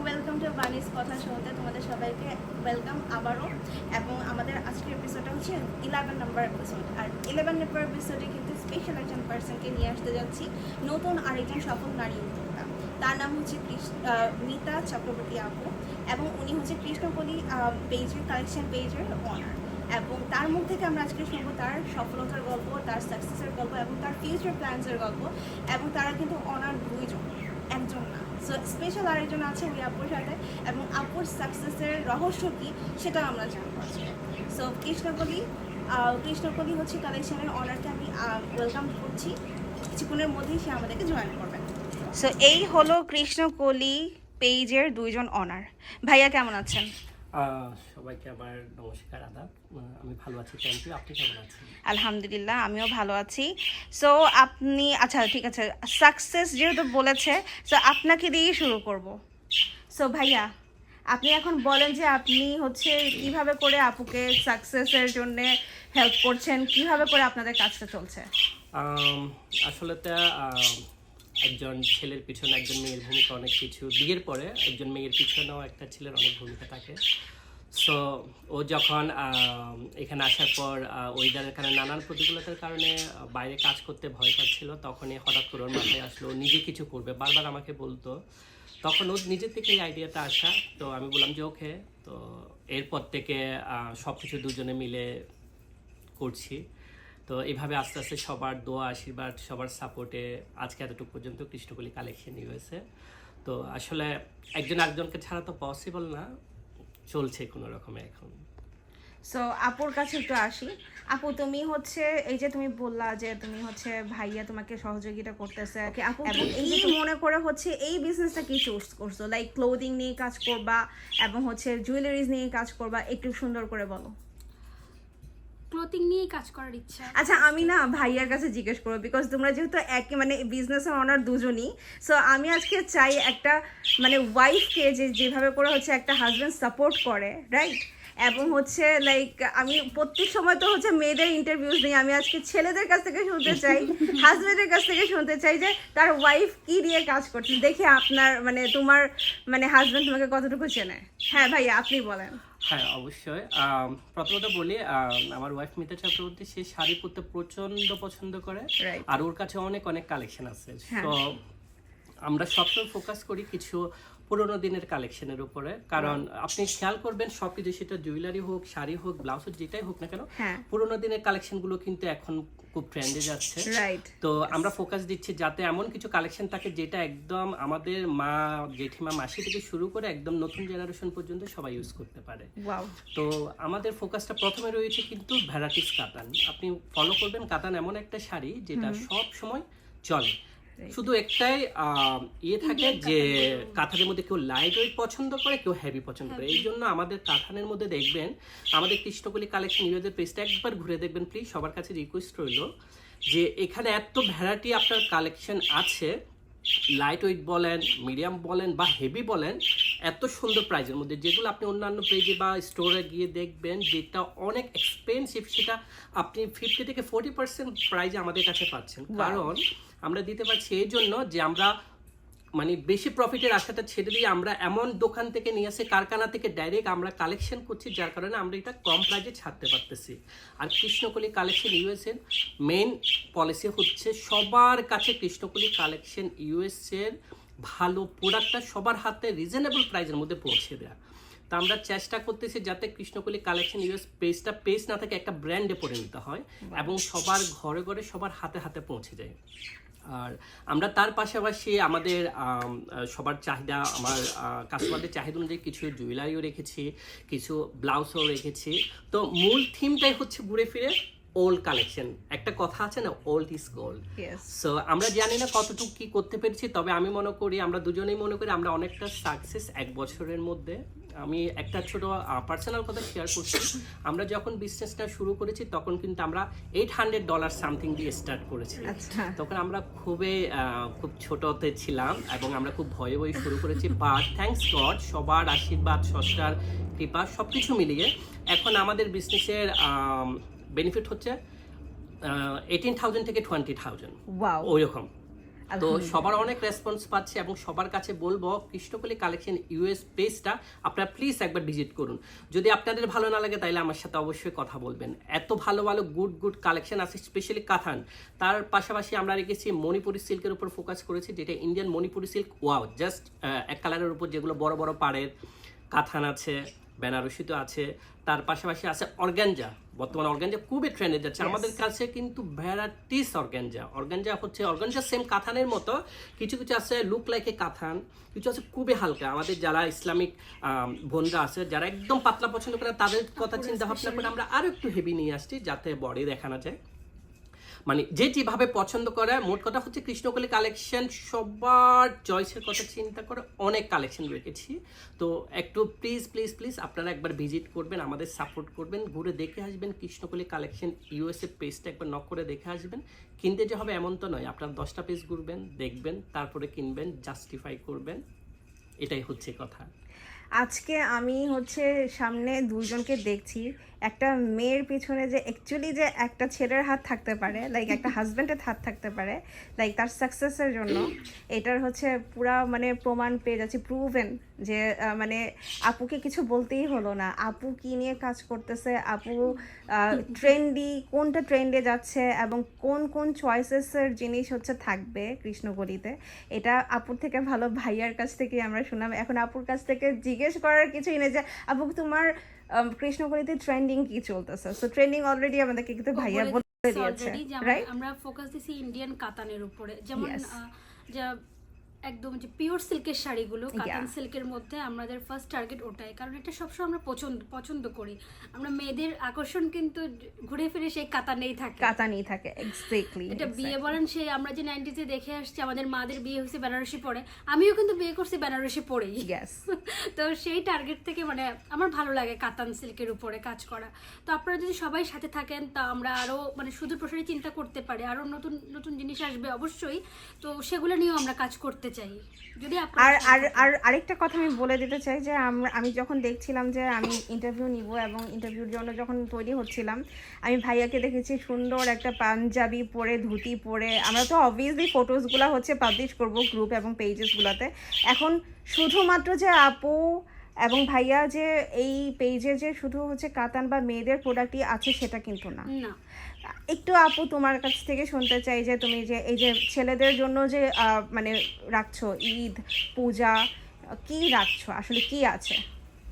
Welcome to বানিস কথা শুনতে তোমাদের সবাইকে ওয়েলকাম আবারও। এবং আমাদের আজকের এপিসোডটা হচ্ছে 11 নম্বর এপিসোড। আর 11 নম্বর এপিসোডে কিন্তু স্পেশাল একজন পার্সনকে নিয়ে আসতে যাচ্ছি, নতুন আরেকজন সফল নারী উদ্যোক্তা। তার নাম হচ্ছে মিতা চক্রবর্তী আপু, এবং উনি হচ্ছে কৃষ্ণকলি পেজের কালেকশন পেজের অনার। এবং তার মুখ থেকে আমরা আজকে শুনবো তার সফলতার গল্প, তার সাকসেসের গল্প এবং তার ফিউচার প্ল্যানসের গল্প। এবং তারা কিন্তু অনার দুইজন, একজন না। সো স্পেশাল আরেকজন আছে ওই আপুর সাথে, এবং আপুর সাকসেসের রহস্য কী সেটাও আমরা জানবো আজকে। সো কৃষ্ণকলি হচ্ছে কালেকশনের অনারকে আমি ওয়েলকাম করছি। কিছুক্ষণের মধ্যেই সে আমাদেরকে জয়েন করবে। সো এই হলো কৃষ্ণকলি পেজের দুইজন অনার। ভাইয়া কেমন আছেন? সবাইকে আবার নমস্কার, আদাব। আমি ভালো আছি, থ্যাংক ইউ। আপনি কেমন আছেন? আলহামদুলিল্লাহ, আমিও ভালো আছি। সো আপনি, আচ্ছা ঠিক আছে, সাকসেস যেহেতু বলেছে, সো আপনাকে দিয়েই শুরু করব। সো ভাইয়া, আপনি এখন বলেন যে আপনি হচ্ছে কিভাবে করে আপুকে সাকসেসের জন্য হেল্প করছেন, কিভাবে করে আপনাদের কাজটা চলছে। আসলে তো একজন ছেলের পিছনে একজন মেয়ের ভূমিকা অনেক কিছু। বিয়ের পরে একজন মেয়ের পিছনেও একটা ছেলের অনেক ভূমিকা থাকে। সো ও যখন এখানে আসার পর ওয়েদারের কারণে নানান প্রতিকূলতার কারণে বাইরে কাজ করতে ভয় পাচ্ছিল, তখনই হঠাৎ করে ওর মাথায় আসলো ও নিজে কিছু করবে। বারবার আমাকে বলতো, তখন ও নিজের থেকে এই আইডিয়াটা আসা। তো আমি বললাম যে ওকে। তো এরপর থেকে সব কিছু দুজনে মিলে করছি। তো এইভাবে আস্তে আস্তে সবার দোয়া আশীর্বাদ, সবার সাপোর্টে আজকে এতটুকু পর্যন্ত কৃষ্ণকলি কালেকশন হয়েছে। তো আসলে একজন আরেকজনকে ছাড়া তো পসিবল না, চলছে কোনো রকমে এখন। সো আপুর কাছে একটু আসি। আপু, তুমি হচ্ছে এই যে তুমি বললা যে তুমি হচ্ছে ভাইয়া তোমাকে সহযোগিতা করতেছে, আপু এবং এই মনে করে হচ্ছে এই বিজনেসটা কি চুজ করছো, লাইক ক্লোদিং নিয়ে কাজ করবা এবং হচ্ছে জুয়েলারিজ নিয়ে কাজ করবা, একটু সুন্দর করে বলো। ক্লোথিং নিয়েই কাজ করার ইচ্ছা। আচ্ছা, আমি না ভাইয়ার কাছে জিজ্ঞেস করবো, বিকজ তোমরা যেহেতু একই মানে বিজনেসের অনার দুজনই। সো আমি আজকে চাই একটা মানে ওয়াইফকে যেভাবে করে হচ্ছে একটা হাজব্যান্ড সাপোর্ট করে, রাইট? এবং হচ্ছে লাইক আমি প্রত্যেক সময় তো হচ্ছে মেয়েদের ইন্টারভিউজ নিই, আমি আজকে ছেলেদের কাছ থেকে শুনতে চাই, হাজব্যান্ডের কাছ থেকে শুনতে চাই যে তার ওয়াইফ কি দিয়ে কাজ করছে। দেখি আপনার মানে তোমার মানে হাজব্যান্ড তোমাকে কতটুকু চেনে। হ্যাঁ ভাইয়া, আপনি বলেন। হ্যাঁ, অবশ্যই। প্রথমত বলি, আমার ওয়াইফ মিতা চক্রবর্তী, সে শাড়ি পরতে প্রচন্ড পছন্দ করে, আর ওর কাছে অনেক অনেক কালেকশন আছে। তো আমরা সবসময় ফোকাস করি কিছু পুরোনো দিনের কালেকশনের উপরে। কারণ আপনি খেয়াল করবেন সবকিছু, সেটা জুয়েলারি হোক, শাড়ি হোক, ব্লাউজ হোক, যেটাই হোক না কেন, পুরোনো দিনের কালেকশনগুলো কিন্তু এখন খুব ট্রেন্ডে যাচ্ছে। তো আমরা ফোকাস দিচ্ছি যাতে এমন কিছু কালেকশন থাকে যেটা একদম আমাদের মা, জেঠিমা, মাসি থেকে শুরু করে একদম নতুন জেনারেশন পর্যন্ত সবাই ইউজ করতে পারে। তো আমাদের ফোকাসটা প্রথমে রয়েছে কিন্তু ভ্যারাইটিস কাতান। আপনি ফলো করবেন, কাতান এমন একটা শাড়ি যেটা সব সময় চলে। শুধু একটাই থাকে যে কাঁথানের মধ্যে কেউ লাইট ওয়েট পছন্দ করে, কেউ হেভি পছন্দ করে। এই জন্য আমাদের কাঁথানের মধ্যে দেখবেন আমাদের কৃষ্ণকলি কালেকশন ইউজের পেজটা একবার ঘুরে দেখবেন প্লিজ। সবার কাছে রিকোয়েস্ট রইল যে এখানে এত ভ্যারাইটি আপনার কালেকশন আছে, লাইট ওয়েট বলেন, মিডিয়াম বলেন বা হেভি বলেন, এত সুন্দর প্রাইজের মধ্যে, যেগুলো আপনি অন্যান্য পেজে বা স্টোরে গিয়ে দেখবেন যেটা অনেক এক্সপেন্সিভ, সেটা আপনি 50 থেকে 40% প্রাইজে আমাদের কাছে পাচ্ছেন। কারণ আমরা দিতে পারছি এই জন্য যে আমরা মানে বেশি প্রফিটের আশাটা ছেড়ে দিয়ে আমরা এমন দোকান থেকে নিয়ে আসি, কারখানা থেকে ডাইরেক্ট আমরা কালেকশন করছি, যার কারণে আমরা এটা কম প্রাইজে ছাড়তে পারতেছি। আর কৃষ্ণকলি কালেকশন ইউএসএর মেইন পলিসি হচ্ছে সবার কাছে কৃষ্ণকলি কালেকশন ইউএসএর ভালো প্রোডাক্টটা সবার হাতে রিজনেবল প্রাইজের মধ্যে পৌঁছে দেওয়া। তো আমরা চেষ্টা করতেছি যাতে কৃষ্ণকলি কালেকশন ইউএস পেজটা পেজ না থাকে, একটা ব্র্যান্ডে পরিণত হয় এবং সবার ঘরে ঘরে সবার হাতে হাতে পৌঁছে যায়। আর আমরা তার পাশাপাশি আমাদের সবার চাহিদা, আমার কাস্টমারদের চাহিদা অনুযায়ী কিছু জুয়েলারিও রেখেছি, কিছু ব্লাউজও রেখেছি। তো মূল থিমটাই হচ্ছে ঘুরে ফিরে ওল্ড কালেকশন। একটা কথা আছে না, ওল্ড ইজ গোল্ড। সো আমরা জানি না কতটুকু কি করতে পেরেছি, তবে আমি মনে করি, আমরা দুজনেই মনে করি আমরা অনেকটা সাকসেস 1 বছরের মধ্যে। আমি একটা ছোট পার্সোনাল কথা শেয়ার করছি। আমরা যখন বিজনেসটা শুরু করেছি তখন কিন্তু আমরা $800 সামথিং দিয়ে স্টার্ট করেছি। তখন আমরা খুব ছোটতে ছিলাম এবং আমরা খুব ভয়ে ভয়ে শুরু করেছি। বাট থ্যাঙ্কস গড, সবার আশীর্বাদ, স্রষ্টার কৃপা, সবকিছু মিলিয়ে এখন আমাদের বিজনেসের বেনিফিট হচ্ছে 18,000 থেকে 20,000 ওইরকম। তো সবার অনেক রেসপন্স পাচ্ছে এবং সবার কাছে বলবো কৃষ্ণকলি কালেকশন ইউএস পেজটা আপনারা প্লিজ একবার ভিজিট করুন। যদি আপনাদের ভালো না লাগে তাহলে আমার সাথে অবশ্যই কথা বলবেন। এত ভালো ভালো গুড কালেকশন আছে, স্পেশালি কাতান। তার পাশাপাশি আমরা রেখেছি মণিপুরি সিল্কের উপর ফোকাস করেছি, যেটা Indian Manipuri silk. Wow, just এক কালারের উপর যেগুলো বড় বড় পাড়ের কাতান আছে, বেনারসি তো আছে, তার পাশাপাশি আছে অর্গানজা। বর্তমানে অর্গানজা খুবই ট্রেন্ডে যাচ্ছে। আমাদের কাছে কিন্তু ভ্যারাইটিস অর্গানজা হচ্ছে অর্গানজা সেম কাথানের মতো, কিছু কিছু আছে লুক লাইক এ কাথান, কিছু আছে খুবই হালকা। আমাদের যারা ইসলামিক বোনরা আছে, যারা একদম পাতলা পছন্দ করে, তাদের কথা চিন্তা ভাবনা করে আমরা আরো একটু হেভি নিয়ে আসছি, যাতে বডি দেখানো যায়। মানে যে যেভাবে পছন্দ করে, মোট কথা হচ্ছে কৃষ্ণকলি কালেকশন সবার চয়েসের কথা চিন্তা করে অনেক কালেকশন রেখেছি। তো একটু প্লিজ আপনারা একবার ভিজিট করবেন, আমাদের সাপোর্ট করবেন, ঘুরে দেখে আসবেন। কৃষ্ণকলি কালেকশন ইউএসএ পেজটা একবার নক করে দেখে আসবেন। কিনতে যে হবে এমন তো নয়, আপনারা 10টা পেজ ঘুরবেন, দেখবেন, তারপরে কিনবেন, জাস্টিফাই করবেন। এটাই হচ্ছে কথা। আজকে আমি হচ্ছে সামনে দুজনকে দেখছি, একটা মেয়ের পিছনে যে অ্যাকচুয়ালি যে একটা ছেলের হাত থাকতে পারে, লাইক একটা হাজব্যান্ডের হাত থাকতে পারে, লাইক তার সাকসেসের জন্য, এটার হচ্ছে পুরা মানে প্রমাণ পেয়ে যাচ্ছি, প্রুভেন যে মানে আপুকে কিছু বলতেই হলো না। আপু কি নিয়ে কাজ করতেছে, আপু কোনটা ট্রেন্ডে যাচ্ছে এবং কোন কোন চয়েসেসের জিনিস হচ্ছে থাকবে কৃষ্ণকলিতে, এটা আপুর থেকে ভালো ভাইয়ার কাছ থেকে আমরা শুনলাম। এখন আপুর কাছ থেকে জিজ্ঞেস করার কিছুই নেই যে আপু তোমার কৃষ্ণকলিতে ট্রেন্ডিং কি চলতেছে। সো ট্রেন্ডিং অলরেডি আমাদেরকে কিন্তু ভাইয়া বলে দিয়েছে, রাইট? আমরা ফোকাস দিছি ইন্ডিয়ান কাতানের উপরে, যেমন যা একদম যে পিওর সিল্কের শাড়িগুলো, কাতান সিল্কের মধ্যে আমাদের ফার্স্ট টার্গেট ওটাই, কারণ এটা সবসময় আমরা পছন্দ করি। আমরা মেয়েদের আকর্ষণ কিন্তু ঘুরে ফিরে সেই কাতানেই থাকে, এক্স্যাক্টলি। এটা বিয়ে বলেন, সেই আমরা যে 90s দেখে আসছি, আমাদের মাদের বিয়ে হয়েছে বেনারসি পরে, আমিও কিন্তু বিয়ে করছি বেনারসি পরেই। তো সেই টার্গেট থেকে মানে আমার ভালো লাগে কাতান সিল্কের উপরে কাজ করা। তো আপনারা যদি সবাই সাথে থাকেন, তা আমরা আরো মানে শুধু প্রসারী চিন্তা করতে পারি, আরো নতুন নতুন জিনিস আসবে অবশ্যই, তো সেগুলো নিয়েও আমরা কাজ করতে চাই। যদি আর আরেকটা কথা আমি বলে দিতে চাই যে আমি যখন দেখছিলাম যে আমি ইন্টারভিউ নিব এবং ইন্টারভিউর জন্য যখন তৈরি হচ্ছিলাম, আমি ভাইয়াকে দেখেছি সুন্দর একটা পাঞ্জাবি পরে, ধুতি পরে। আমরা তো অবভিয়াসলি ফটোসগুলো হচ্ছে পাবলিশ করব গ্রুপ এবং পেজেসগুলোতে। এখন শুধুমাত্র যে আপু এবং ভাইয়া যে এই পেজে যে শুধু হচ্ছে কাতান বা মেয়েদের প্রোডাক্টই আছে সেটা কিন্তু না। একটু আপু তোমার কাছ থেকে শুনতে চাই যে তুমি যে এই যে ছেলেদের জন্য যে মানে রাখছো ঈদ পূজা, কি রাখছো আসলে, কি আছে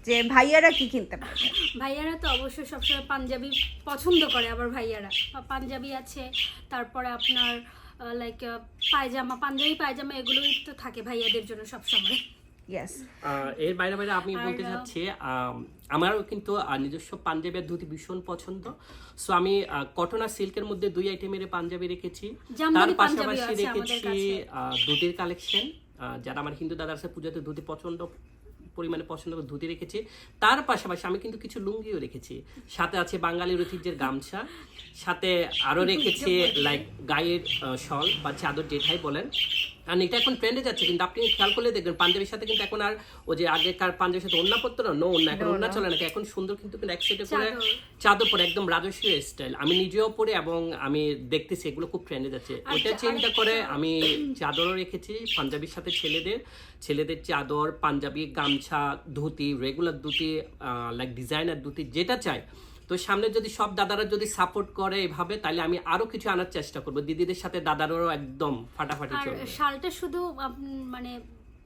যে ভাইয়ারা কি কিনতে পারবে? ভাইয়ারা তো অবশ্যই সবসময় পাঞ্জাবি পছন্দ করে, আবার ভাইয়ারা পাঞ্জাবি আছে, তারপরে আপনার লাইক পাঞ্জাবি পায়জামা এগুলোই তো থাকে ভাইয়াদের জন্য সবসময়। এর বাইরে আমি বলতে চাচ্ছি, আমারও কিন্তু নিজস্ব পাঞ্জাবি আর ধুতি ভীষণ পছন্দ। সো আমি কটন আর সিল্কের মধ্যে 2 আইটেমের পাঞ্জাবি রেখেছি, তার পাশাপাশি রেখেছি ধুতির কালেকশন। যারা আমার হিন্দু দাদা আছে পূজাতে ধুতি পরিমাণে পছন্দ করে ধুতি রেখেছি। তার পাশাপাশি আমি কিন্তু কিছু লুঙ্গিও রেখেছি, সাথে আছে বাঙালির ঐতিহ্যের গামছা, সাথে আরো রেখেছি লাইক গায়ের শল বা চাদর যেটাই বলেন। আর এটা এখন ট্রেন্ডে যাচ্ছে, কিন্তু আপনি খেয়াল করলে দেখবেন পাঞ্জাবির সাথে কিন্তু এখন আর ওই যে আগেকার পাঞ্জাবির সাথে ওড়না পরতো না, ওড়না এখন ওড়না চলে না, এখন সুন্দর কিন্তু এক সাইডে করে চাদর পরে একদম রাজকীয় স্টাইল। আমি নিজেও পরে এবং আমি দেখতেছি এগুলো খুব ট্রেন্ডে যাচ্ছে। ওটা চিন্তা করে আমি চাদরও রেখেছি পাঞ্জাবির সাথে, ছেলেদের চাদর, পাঞ্জাবি, গামছা, dhoti, regular dhoti, like designer dhoti, যেটা চাই। তো সামনে যদি সব দাদারা যদি সাপোর্ট করে এভাবে, তাহলে আমি আরো কিছু আনার চেষ্টা করবো। দিদিদের সাথে দাদারও একদম ফাটাফাটি চলবে। শালটা শুধু মানে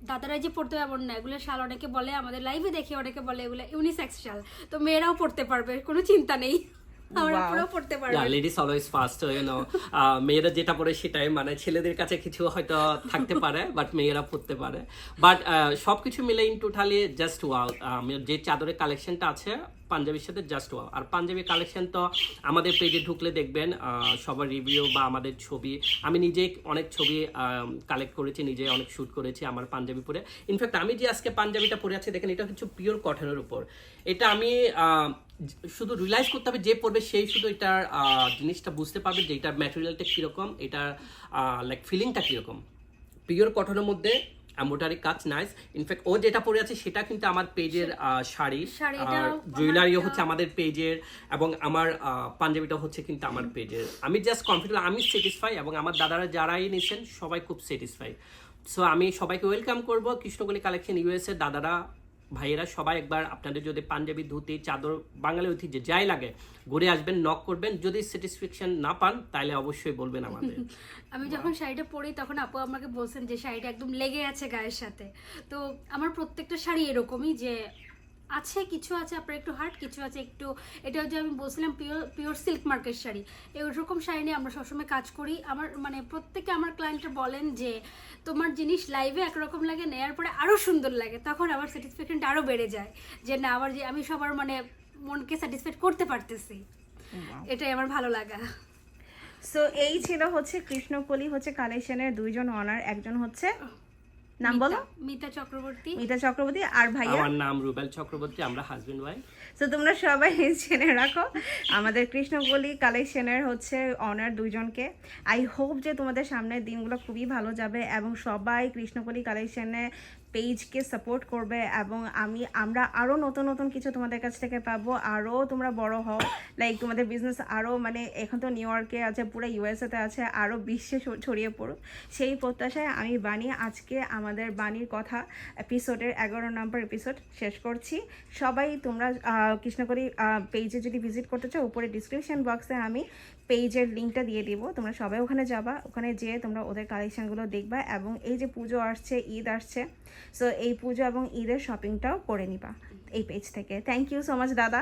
দাদারা যে পড়তে পারবেন না, এগুলো শাল অনেকে বলে, আমাদের লাইভে দেখি অনেকে বলে এগুলো ইউনিসেক্স শাল, তো মেয়েরাও পড়তে পারবে, কোনো চিন্তা নেই। লেডিস অলওয়েজ ফার্স্ট, মেয়েরা যেটা পরে সেটাই, মানে ছেলেদের কাছে কিছু হয়তো থাকতে পারে, বাট মেয়েরা পড়তে পারে। বাট সবকিছু মিলে ইন টোটালি জাস্ট ওয়াও। যে চাদরের কালেকশনটা আছে পাঞ্জাবির সাথে জাস্ট ওয়াও। আর পাঞ্জাবি কালেকশন তো আমাদের পেজে ঢুকলে দেখবেন সবার রিভিউ বা আমাদের ছবি। আমি নিজে অনেক ছবি কালেক্ট করেছি, নিজে অনেক শ্যুট করেছি আমার পাঞ্জাবি পরে। ইনফ্যাক্ট আমি যে আজকে পাঞ্জাবিটা পরে আছি দেখেন, এটা হচ্ছে পিওর কটনের উপর। এটা আমি শুধু রিয়েলাইজ করতে হবে, যে পড়বে সেই শুধু এটার জিনিসটা বুঝতে পারবে যে এটার ম্যাটেরিয়ালটা কীরকম, এটার লাইক ফিলিংটা কীরকম। পিওর কটনের মধ্যে এমব্রয়ডারি কাজ নাইস। ইনফ্যাক্ট ও যেটা পরে আছে সেটা কিন্তু আমার পেজের শাড়ি, শাড়িটা আর জুয়েলারিও হচ্ছে আমাদের পেজের, এবং আমার পাঞ্জাবিটা হচ্ছে কিন্তু আমার পেজের। আমি জাস্ট কমফর্টেবল, আমি স্যাটিসফাই, এবং আমার দাদারা যারাই নিছেন সবাই খুব স্যাটিসফাই। সো আমি সবাইকে ওয়েলকাম করব কৃষ্ণকলি কালেকশন ইউএসএ। দাদারা ভাইয়েরা সবাই একবার আপনাদের যদি পাঞ্জাবি, ধুতি, চাদর, বাঙালি ঐতিহ্য যাই লাগে ঘুরে আসবেন, নক করবেন। যদি স্যাটিসফ্যাকশন না পান তাহলে অবশ্যই বলবেন আমাদের। আমি যখন শাড়িটা পরি তখন আপু আমাকে বলছেন যে শাড়িটা একদম লেগে আছে গায়ের সাথে। তো আমার প্রত্যেকটা শাড়ি এরকমই যে আছে, কিছু আছে আপনার একটু হার্ড, কিছু আছে একটু, এটা যে আমি বলছিলাম পিওর সিল্ক মার্কের শাড়ি, এরকম শাড়ি নিয়ে আমরা সবসময় কাজ করি। আমার মানে প্রত্যেকে আমার ক্লায়েন্টরা বলেন যে তোমার জিনিস লাইভে একরকম লাগে, নেয়ার পরে আরও সুন্দর লাগে, তখন আমার স্যাটিসফ্যাকশনটা আরও বেড়ে যায় যে না আমার যে আমি সবার মানে মনকে স্যাটিসফাইড করতে পারতেছি, এটাই আমার ভালো লাগা। সো এই ছিল হচ্ছে কৃষ্ণকলি হচ্ছে কালেকশনের দুইজন অনার, একজন হচ্ছে নাম বলো, মিতা চক্রবর্তী, মিতা চক্রবর্তী, আর ভাইয়া আমার নাম রুবেল চক্রবর্তী, আমরা হাজবেন্ড ওয়াইফ। তো তোমরা সবাই জেনে রাখো আমাদের কৃষ্ণকলি কালেকশনের হচ্ছে অনার দুইজনকে। আই হোপ যে তোমাদের সামনের দিনগুলো খুবই ভালো যাবে এবং সবাই কৃষ্ণকলি কালেকশনে পেজকে সাপোর্ট করবে, এবং আমরা আরও নতুন নতুন কিছু তোমাদের কাছ থেকে পাবো, আরও তোমরা বড় হও, লাইক তোমাদের বিজনেস আরও মানে এখন তো নিউ ইয়র্কে আছে, পুরো ইউএসএতে আছে, আরও বিশ্বে ছড়িয়ে পড়ুক সেই প্রত্যাশায় আমি বানি আজকে আমাদের বাণীর কথা এপিসোডের 11 নম্বর এপিসোড শেষ করছি। সবাই তোমরা কৃষ্ণকলি পেজে যদি ভিজিট করতে চাও, উপরে ডিসক্রিপশন বক্সে আমি পেজের লিঙ্কটা দিয়ে দিব, তোমরা সবাই ওখানে যাবা, ওখানে যেয়ে তোমরা ওদের কালেকশনগুলো দেখবা, এবং এই যে পুজো আসছে, ঈদ আসছে, সো এই পুজো এবং ঈদের শপিংটাও করে নিবা এই পেজ থেকে। থ্যাংক ইউ সো মাচ দাদা,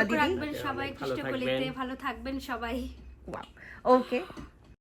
দিদি, সবাই কৃষ্ণকলিতে ভালো থাকবেন সবাই। ওকে।